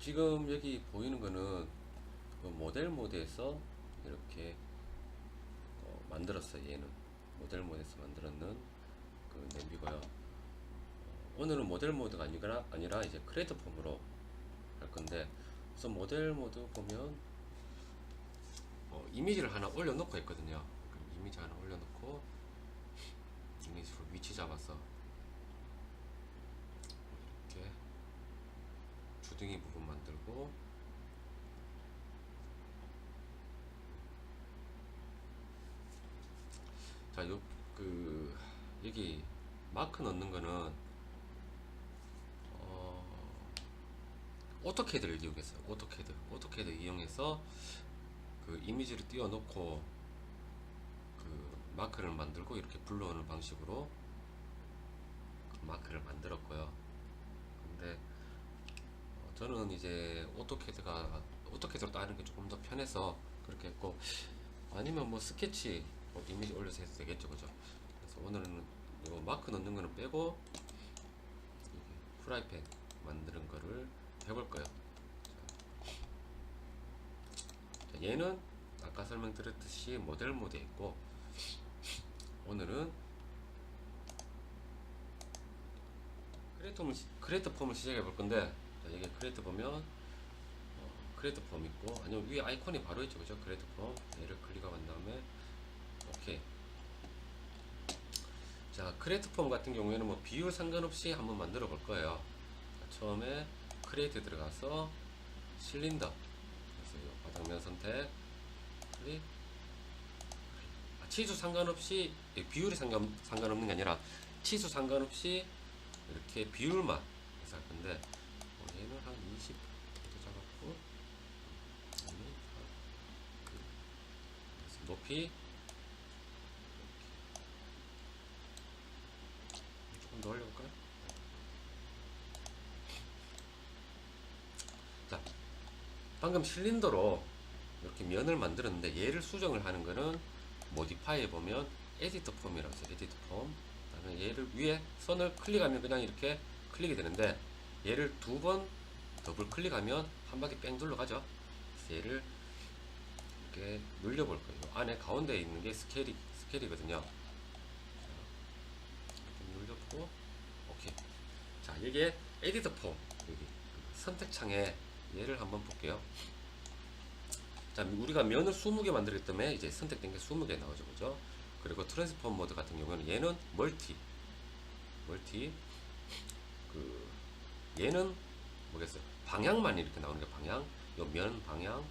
지금 여기 보이는 거는 그 모델 모드에서 이렇게 만들었어요. 얘는 모델 모드에서 만들었는 그 냄비고요. 오늘은 모델 모드가 아니라 이제 크리에이터 폼으로 할 건데, 우선 모델 모드 보면 이미지를 하나 올려놓고 했거든요. 이미지 하나 올려놓고 이미지로 위치 잡아서 이렇게 주둥이 부분 만들고, 자, 여기 마크 넣는 거는 오토캐드를 이용했어요. 오토캐드 이용해서 그 이미지를 띄워놓고 그 마크를 만들고 이렇게 불러오는 방식으로 그 마크를 만들었고요. 근데 저는 이제 오토캐드로 따는 게 조금 더 편해서 그렇게 했고, 아니면 뭐 스케치 이미지 올려서 해도 되겠죠, 그죠? 그래서 오늘은 이거 마크 넣는 거는 빼고 프라이팬 만드는 거를 해볼 거예요. 자, 얘는 아까 설명드렸듯이 모델 모드에 있고, 오늘은 크리에이터 폼을 시작해 볼 건데, 자, 여기 크리에이터 보면 크리에이터 폼 있고, 아니면 위에 아이콘이 바로 있죠, 그죠? 크리에이터 폼. 얘를 클릭하고 난 다음에 오케이. 자, 크리에이터 폼 같은 경우에는 뭐 비율 상관없이 한번 만들어 볼 거예요. 자, 처음에 크리에이트 들어가서 실린더, 그래서 이 바닥면 선택, 클릭. 치수 상관없이, 비율이 상관없는 게 아니라 치수 상관없이 이렇게 비율만 해서 할 건데, 얘는 한 20 정도 잡았고, 그래서 높이 조금 더 올려볼까요? 자, 방금 실린더로 이렇게 면을 만들었는데, 얘를 수정을 하는 거는 모디파이에 보면 에디터 폼이라고 해서 에디터 폼, 그다음에 얘를 위에 선을 클릭하면 그냥 이렇게 클릭이 되는데, 얘를 두 번 더블 클릭하면 한 바퀴 뺑 둘러가죠. 얘를 이렇게 눌려볼 거예요. 안에 가운데에 있는 게 스케일이거든요. 이렇게 눌렸고, 오케이. 자, 이게 에디터 폼, 여기 선택창에 얘를 한번 볼게요. 자, 우리가 면을 20개 만들기 때문에 이제 선택된 게 20개 나오죠, 그죠? 그리고 트랜스폼 모드 같은 경우는 얘는 멀티, 얘는 뭐겠어요? 방향만 이렇게 나오는 게 방향, 요 면 방향,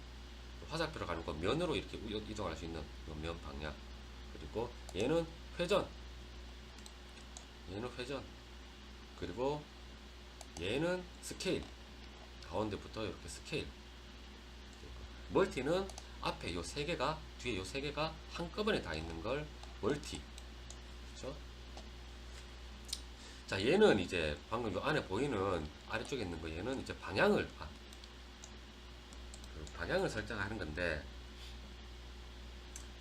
화살표로 가는 거 면으로 이렇게 이동할 수 있는 요 면 방향. 그리고 얘는 회전, 그리고 얘는 스케일, 가운데부터 이렇게 스케일. 멀티는 앞에 요 세 개가, 뒤에 요 세 개가 한꺼번에 다 있는 걸 멀티. 그렇죠? 자, 얘는 이제 방금 요 안에 보이는 아래쪽에 있는 거, 얘는 이제 방향을 설정하는 건데,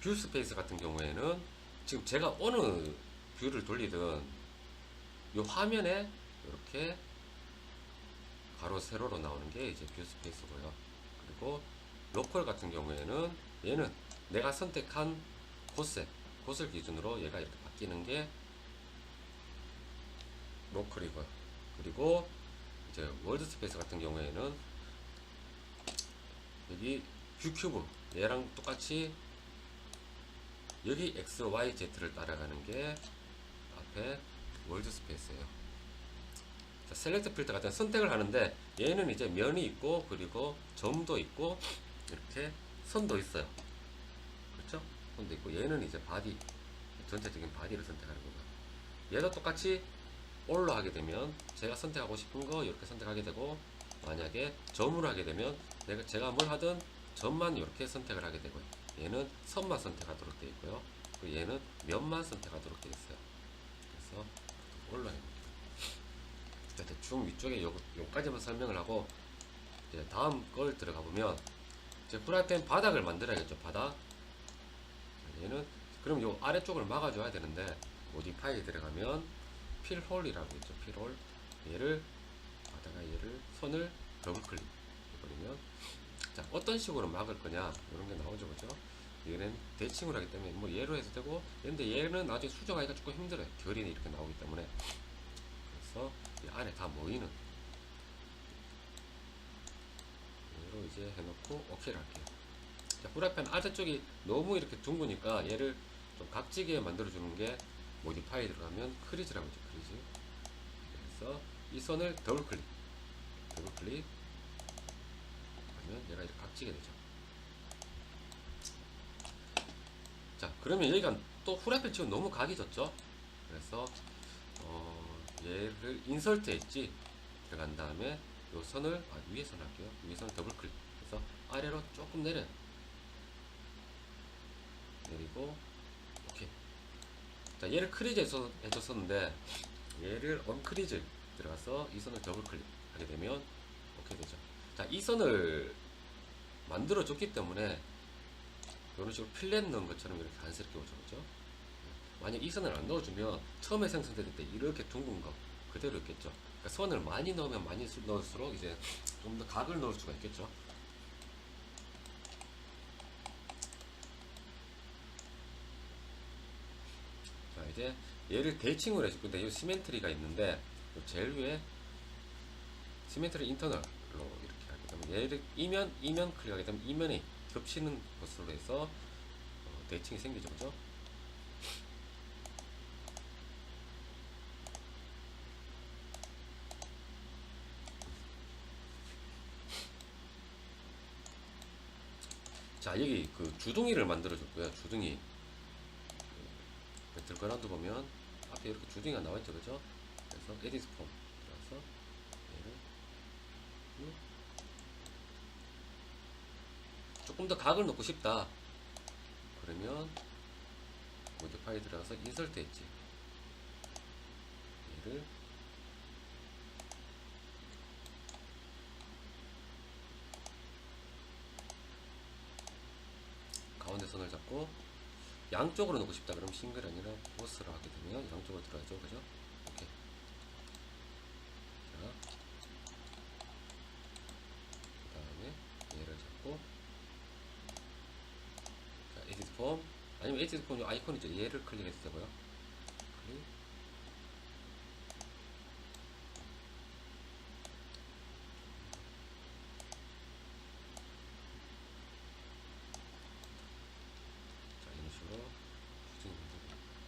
뷰 스페이스 같은 경우에는 지금 제가 어느 뷰를 돌리든 요 화면에 이렇게 가로 세로로 나오는 게 이제 뷰 스페이스고요. 그리고 로컬 같은 경우에는 얘는 내가 선택한 곳을 기준으로 얘가 이렇게 바뀌는 게 로컬이고요. 그리고 이제 월드 스페이스 같은 경우에는 여기 뷰 큐브, 얘랑 똑같이 여기 X, Y, Z를 따라가는 게 앞에 월드 스페이스예요. 자, 셀렉트 필터 같은 선택을 하는데, 얘는 이제 면이 있고, 그리고 점도 있고, 이렇게 선도 있어요. 그렇죠? 선도 있고, 얘는 이제 바디, 전체적인 바디를 선택하는 거고요. 얘도 똑같이 올로 하게 되면 제가 선택하고 싶은 거 이렇게 선택하게 되고, 만약에 점으로 하게 되면 제가 뭘 하든 점만 이렇게 선택을 하게 되고요. 얘는 선만 선택하도록 되어 있고요. 그리고 얘는 면만 선택하도록 되어 있어요. 그래서 올로 해볼게요. 대충 위쪽에 요까지만 설명을 하고, 이제 다음 걸 들어가 보면 이제 프라이팬 바닥을 만들어야겠죠. 바닥. 얘는 그럼 요 아래쪽을 막아줘야 되는데, 모디파이에 들어가면 필홀이라고 있죠. 필홀. 얘를 선을 더블 클릭. 버리면, 자, 어떤 식으로 막을 거냐 이런 게 나오죠, 그죠? 얘는 대칭으로 하기 때문에 뭐 얘로 해도 되고, 근데 얘는 나중에 수정하기가 조금 힘들어요. 결이 이렇게 나오기 때문에. 그래서 이 안에 다 모이는 얘로 이제 해놓고 오케이를 할게요. 자, 프라이팬 아래쪽이 너무 이렇게 둥그니까 얘를 좀 각지게 만들어주는 게 모디파이 들어가면 크리즈라고 하죠, 크리즈. 그래서 이 선을 더블 클릭 하면 얘가 이렇게 각지게 되죠. 자, 그러면 여기가 또 프라이팬 치고 너무 각이 졌죠. 그래서 얘를 인설트 엣지 들어간 다음에 요 선을 위에 선 할게요. 위에 선 더블 클릭 해서 아래로 조금 내리고 오케이. 자, 얘를 크리즈 해줬었는데 얘를 언크리즈 들어가서 이 선을 더블 클릭 하게 되면 오케이 되죠. 자, 이 선을 만들어 줬기 때문에 이런 식으로 필렛 넣은 것처럼 이렇게 간스럽게 오죠, 그죠? 만약 이 선을 안 넣어주면 처음에 생성될 때 이렇게 둥근 거 그대로 있겠죠. 그러니까 선을 많이 넣으면 많이 넣을수록 이제 좀 더 각을 넣을 수가 있겠죠. 자, 이제 얘를 대칭으로 해줄 건데 이 시멘트리가 있는데 제일 위에 시멘트리 인터널로 이렇게 하게 되면 얘를 이면 클릭하게 되면 이면이 겹치는 것으로 해서 대칭이 생기죠, 그죠? 자, 여기 그 주둥이를 만들어 줬고요. 주둥이 배틀그라운드 보면 앞에 이렇게 주둥이가 나와있죠, 그죠? 그래서 에디트 폼 들어가서 얘를 조금 더 각을 넣고 싶다 그러면 모디파이 들어가서 인설트 엣지 얘를 가운데 선을 잡고 양쪽으로 넣고 싶다 그러면 싱글 아니라 보스로 하게 되면 양쪽으로 들어가죠, 그죠? 오케이. 자, 그 다음에 얘를 잡고 자, 에디트 폼 아니면 에디트 폼 아이콘이죠. 얘를 클릭해도 되고요. 클릭. 자, 이런 식으로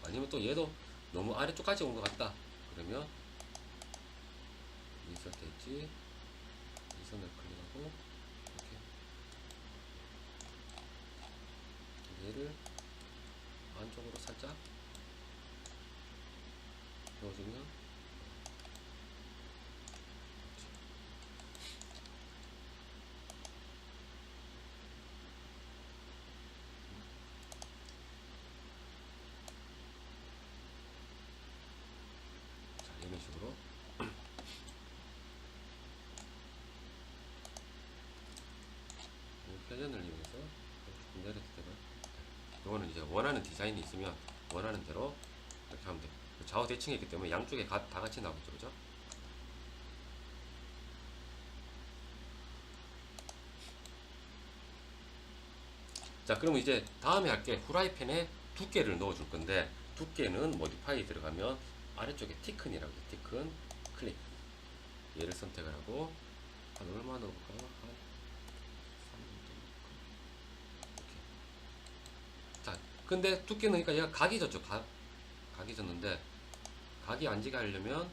아니면 또 얘도 너무 아래쪽까지 온 것 같다 그러면 인서트 엣지 이 선을 클릭하고 이렇게 얘를 안쪽으로 살짝 넣어주면 자, 이런 식으로 회전을 이용해서 조금 내려도 되나? 이거는 이제 원하는 디자인이 있으면 원하는 대로 이렇게 하면 돼요. 좌우 대칭이 있기 때문에 양쪽에 다 같이 나오겠죠, 그죠? 자, 그럼 이제 다음에 할게 후라이팬에 두께를 넣어 줄 건데 두께는 모디파이 들어가면 아래쪽에 티큰이라고 해요. 티큰 클릭 얘를 선택을 하고 한 얼마 넣어볼까요? 한 3정도 이렇게. 자, 근데 두께 넣으니까 얘가 각이 졌죠. 각이 졌는데 각이 안 지게 하려면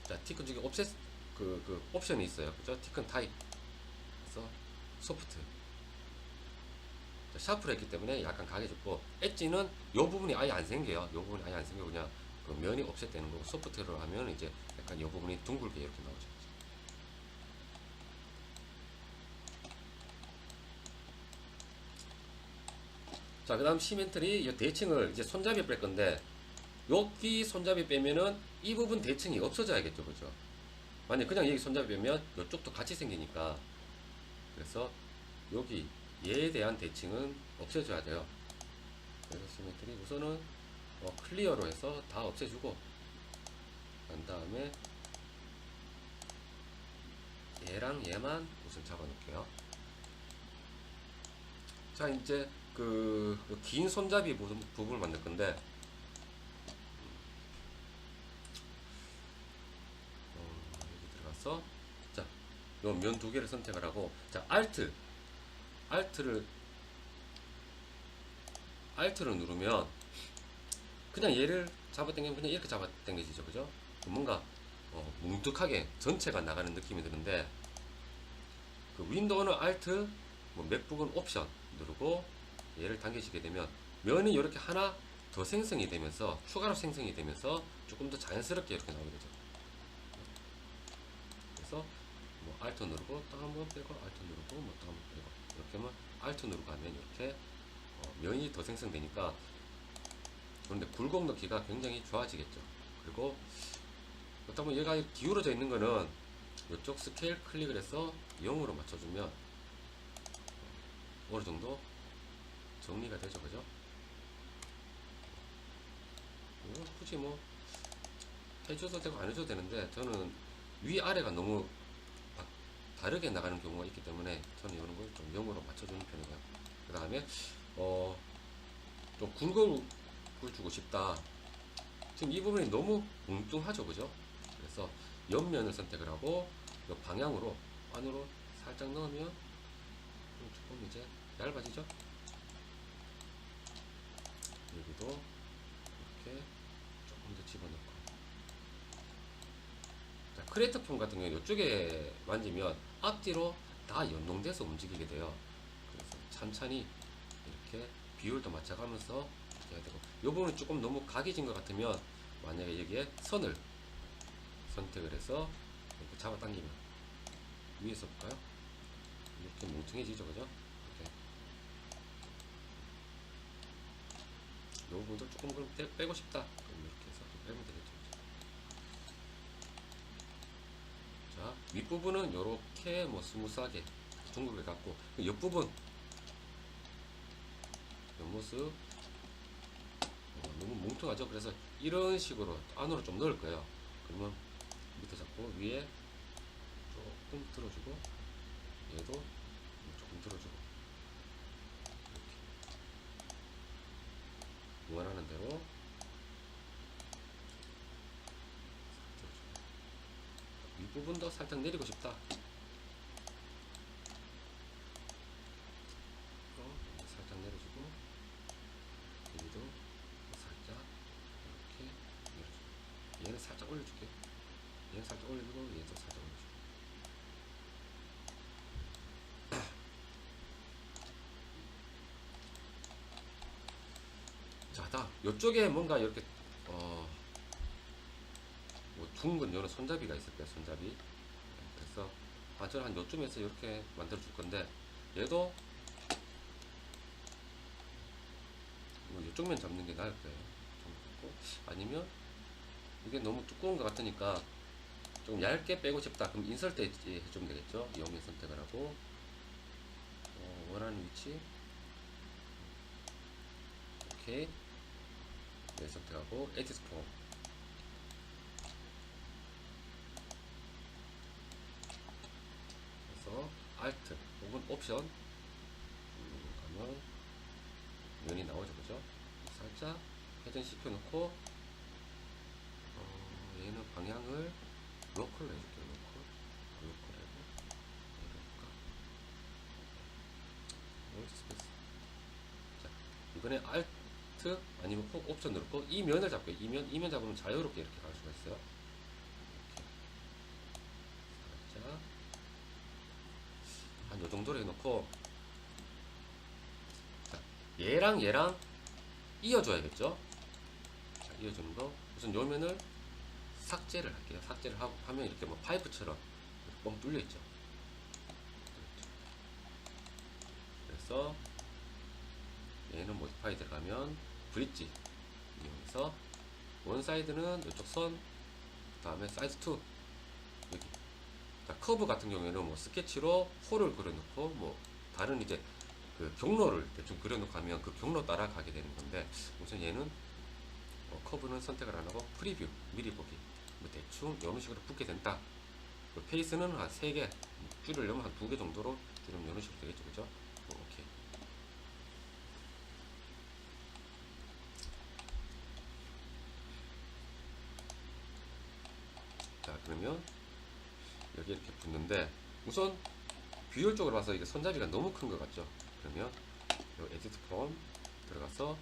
자, 티큰 중에 옵셋 그 옵션이 있어요, 그죠? 티큰 타입 그래서 소프트 샤프를 했기 때문에 약간 강해졌고 엣지는 요 부분이 아예 안 생겨요. 요 부분이 아예 안 생겨 그냥 그 면이 옵셋 되는 거고 소프트로 하면 이제 약간 요 부분이 둥글게 이렇게 나오죠. 자, 그 다음 시멘트리 이 대칭을 이제 손잡이 뺄 건데 여기 손잡이 빼면은 이 부분 대칭이 없어져야겠죠, 그죠? 만약 그냥 여기 손잡이 빼면 이쪽도 같이 생기니까 그래서 여기 얘에 대한 대칭은 없애줘야 돼요. 그래서 시메트리 우선은 클리어로 해서 다 없애주고 난 다음에 얘랑 얘만 우선 잡아놓을게요. 자, 이제 그 긴 손잡이 부분을 만들 건데, 여기 들어가서, 자, 요 면 두 개를 선택을 하고, 자, 알트를 누르면 그냥 얘를 잡아당기면 그냥 이렇게 잡아당겨지죠, 그죠? 뭔가 뭉툭하게 전체가 나가는 느낌이 드는데, 그 윈도우는 알트, 뭐 맥북은 옵션 누르고 얘를 당기시게 되면 면이 이렇게 하나 더 생성이 되면서 추가로 생성이 되면서 조금 더 자연스럽게 이렇게 나오게 되죠. 그래서 뭐 알트 누르고 또 한 번 빼고 알트 누르고 뭐 또 한 번 빼고 이렇게 하면 알트 누르고 하면 이렇게 면이 더 생성되니까, 그런데 굴곡 넣기가 굉장히 좋아지겠죠. 그리고 그렇다면 얘가 기울어져 있는 거는 이쪽 스케일 클릭을 해서 0으로 맞춰주면 어느 정도 정리가 되죠, 그죠? 이거 굳이 뭐 해줘도 되고 안 해줘도 되는데, 저는 위아래가 너무 다르게 나가는 경우가 있기 때문에 저는 이런 걸 좀 0으로 맞춰주는 편이고요. 그 다음에 좀 굴곡을 주고 싶다. 지금 이 부분이 너무 뭉뚱하죠, 그죠? 그래서 옆면을 선택을 하고 이 방향으로 안으로 살짝 넣으면 조금 이제 얇아지죠? 여기도 이렇게 조금 더 집어넣고. 자, 크리에이터 폼 같은 경우에 이쪽에 만지면 앞뒤로 다 연동돼서 움직이게 돼요. 그래서 천천히 이렇게 비율도 맞춰가면서 이렇게 해야 되고, 이 부분이 조금 너무 각이 진 것 같으면 만약에 여기에 선을 선택을 해서 이렇게 잡아당기면 위에서 볼까요? 이렇게 뭉퉁해지죠, 그죠? 이렇게. 이 부분도 조금 그럼 빼고 싶다. 그럼 이렇게 해서 빼면 되겠죠. 자, 윗부분은 이렇게 뭐 스무스하게 둥글게 갖고, 옆부분 옆모습 너무 뭉퉁하죠. 그래서 이런 식으로 안으로 좀 넣을 거예요. 그러면 밑에 잡고 위에 조금 들어주고, 얘도 조금 들어주고, 이렇게 원하는 대로 들어주고. 윗부분도 살짝 내리고 싶다. 살짝 내려주고, 여기도 살짝 이렇게 내려주고, 얘는 살짝 올려줄게. 얘는 살짝 올려주고, 얘도 살짝 올려주고. 자, 다 이쪽에 뭔가 이렇게 뭐 둥근 이런 손잡이가 있을 거예요, 손잡이. 그래서 저는 한 요쯤에서 이렇게 만들어 줄 건데, 얘도 이쪽 면 잡는 게 나을 거예요. 아니면 이게 너무 두꺼운 것 같으니까 좀 얇게 빼고 싶다. 그럼 인설트 해주면 되겠죠. 이용면 선택을 하고 원하는 위치 오케이. 네, 선택하고 에디트 폼. 그래서 Alt 혹은 옵션 가면 면이 나오죠, 그죠? 살짝 회전시켜 놓고 얘는 방향을 로컬로 해줄게요. 로컬 해고 이럴까? 월드스페이스. 자, 이번에 Alt 아니면 옵션 누르고 이 면을 잡고요. 이면 잡으면 자유롭게 이렇게 갈 수가 있어요. 이렇게 살짝 한 요 정도로 해놓고, 자, 얘랑 이어줘야겠죠? 자, 이어주는 거 우선 요 면을 삭제를 할게요. 삭제를 하고 하면 이렇게 뭐 파이프처럼 뻥 뚫려 있죠. 그래서 얘는 모디파이 들어가면 브릿지 이용해서 원 사이드는 이쪽 선, 그 다음에 사이드 2 여기. 자, 커브 같은 경우에는 뭐 스케치로 홀을 그려놓고 뭐 다른 이제 그 경로를 대충 그려놓고 하면 그 경로 따라 가게 되는 건데, 우선 얘는 커브는 선택을 안 하고 프리뷰 미리 보기 뭐 대충 이런 식으로 붙게 된다. 그 페이스는 한 3개 줄이려면 한 2개 정도로 줄이면 이런 식으로 되겠죠. 그죠? 오케이. 자, 그러면 여기 이렇게 붙는데 우선 비율적으로 봐서 이게 손잡이가 너무 큰 것 같죠? 그러면 요 에디트 폼 들어가서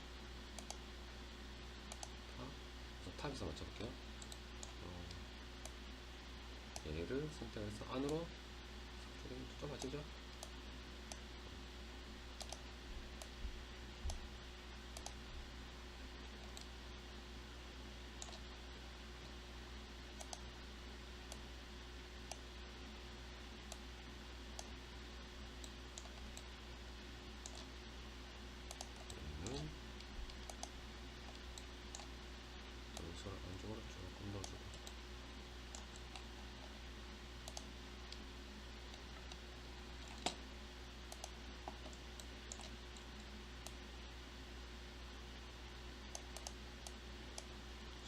탑에서 맞춰볼게요. 얘를 선택해서 안으로 좀 맞추죠? 얘는 서로 안쪽으로 조금 넣어주고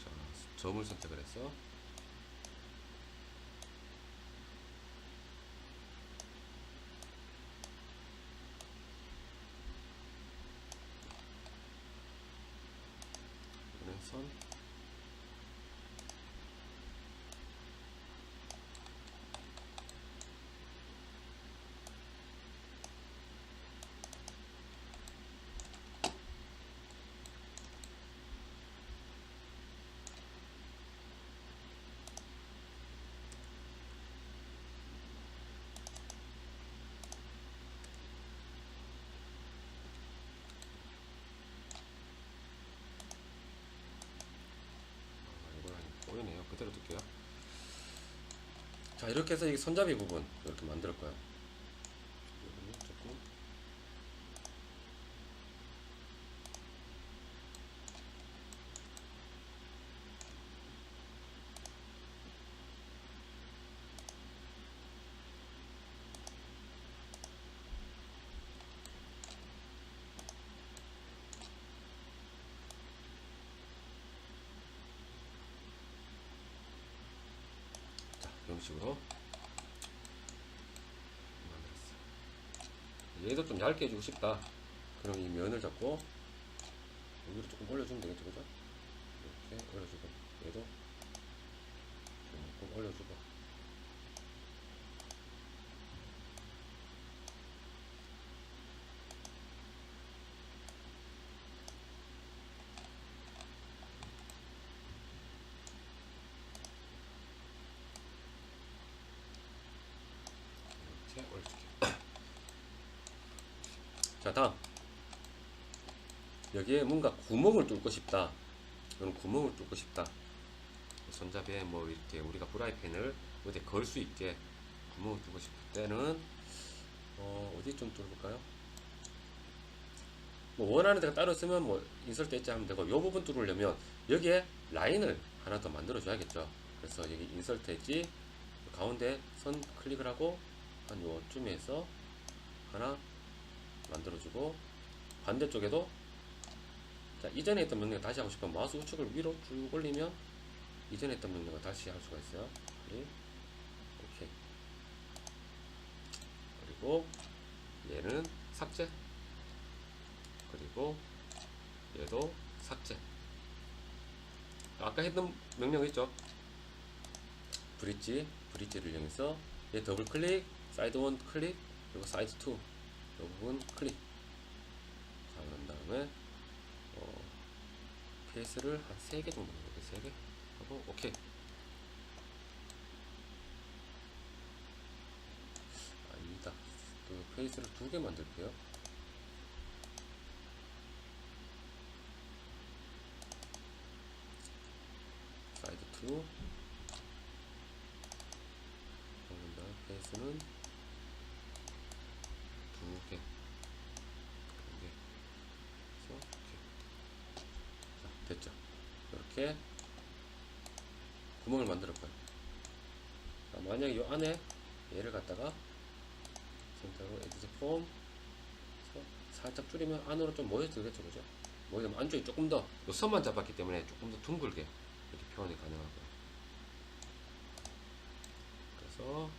자, 점을 선택을 해서 선 보이네요. 그대로 둘게요. 자, 이렇게 해서 이 손잡이 부분 이렇게 만들 거예요. 조금 이런 식으로 만들었어요. 얘도 좀 얇게 해주고 싶다. 그럼 이 면을 잡고 여기로 조금 올려주면 되겠죠, 그죠? 이렇게 올려주고 얘도 조금 올려주고 이렇게 올려줄게요. 자, 다음 여기에 뭔가 구멍을 뚫고 싶다. 이런 구멍을 뚫고 싶다. 손잡이에 뭐 이렇게 우리가 프라이팬을 어디 걸 수 있게 구멍을 뚫고 싶을 때는 어디 좀 뚫을까요? 뭐 원하는 데가 따로 쓰면 뭐 인설트 엣지 하면 되고, 이 부분 뚫으려면 여기에 라인을 하나 더 만들어 줘야겠죠. 그래서 여기 인설트 엣지 가운데 선 클릭을 하고 한 요쯤에서 하나 만들어 주고, 반대쪽에도 자, 이전에 했던 명령 다시 하고 싶으면 마우스 우측을 위로 쭉 올리면 이전에 했던 명령을 다시 할 수가 있어요. 오케이. 그리고 얘는 삭제, 그리고 얘도 삭제. 아까 했던 명령 있죠? 브릿지를 이용해서 얘 더블 클릭, 사이드 1 클릭, 그리고 사이드 2 이 부분 클릭. 자, 그런 다음에 페이스를 한 3개 정도 넣어볼게요. 3개 하고 오케이. 아니다, 그 페이스를 2개 만들게요. 사이드 2 페이스는 2개. 됐죠? 이렇게 구멍을 만들 거예요. 자, 만약에 이 안에 얘를 갖다가 선택하고 에디트 폼 살짝 줄이면 안으로 좀 모여들겠죠, 그죠? 모이면 안쪽이 조금 더, 요 선만 잡았기 때문에 조금 더 둥글게 이렇게 표현이 가능하고요. 그래서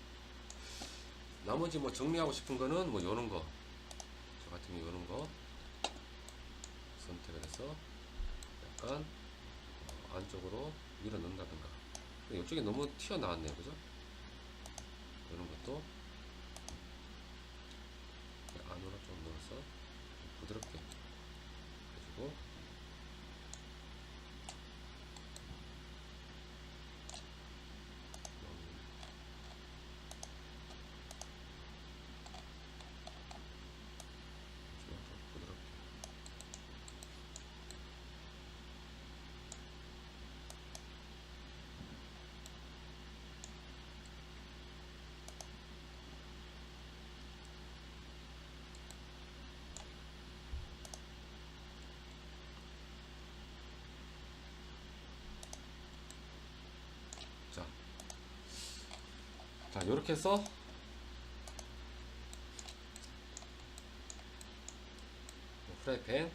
나머지 뭐 정리하고 싶은 거는 뭐 요런 거, 저 같은 경우 요런 거 선택을 해서 약간 안쪽으로 밀어 넣는다든가. 이쪽에 너무 튀어나왔네요, 그죠? 이런 것도 안으로 좀 넣어서 부드럽게 해주고, 좀 부드럽게. 자, 요렇게 해서 프라이팬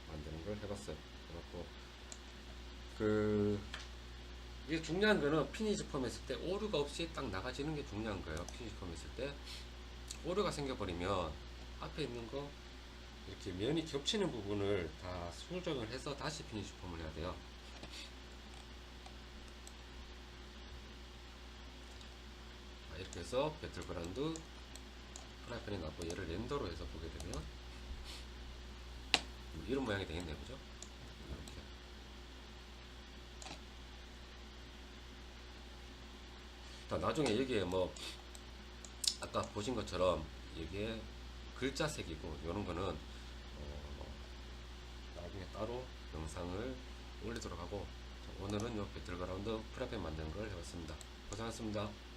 만드는 걸 해봤어요. 그래갖고 이게 중요한 거는 피니시 펌 했을 때 오류가 없이 딱 나가지는 게 중요한 거예요. 피니시 펌 했을 때 오류가 생겨버리면 앞에 있는 거 이렇게 면이 겹치는 부분을 다 수정을 해서 다시 피니시 펌을 해야 돼요. 이렇게 해서 배틀그라운드 프라이팬이 나고 얘를 렌더로 해서 보게 되면 이런 모양이 되겠네요, 그죠? 이렇게. 자, 나중에 여기에 뭐 아까 보신 것처럼 여기에 글자색이고 이런 거는 나중에 따로 영상을 올리도록 하고, 오늘은 요 배틀그라운드 프라이팬 만드는 걸 해봤습니다. 고생하셨습니다.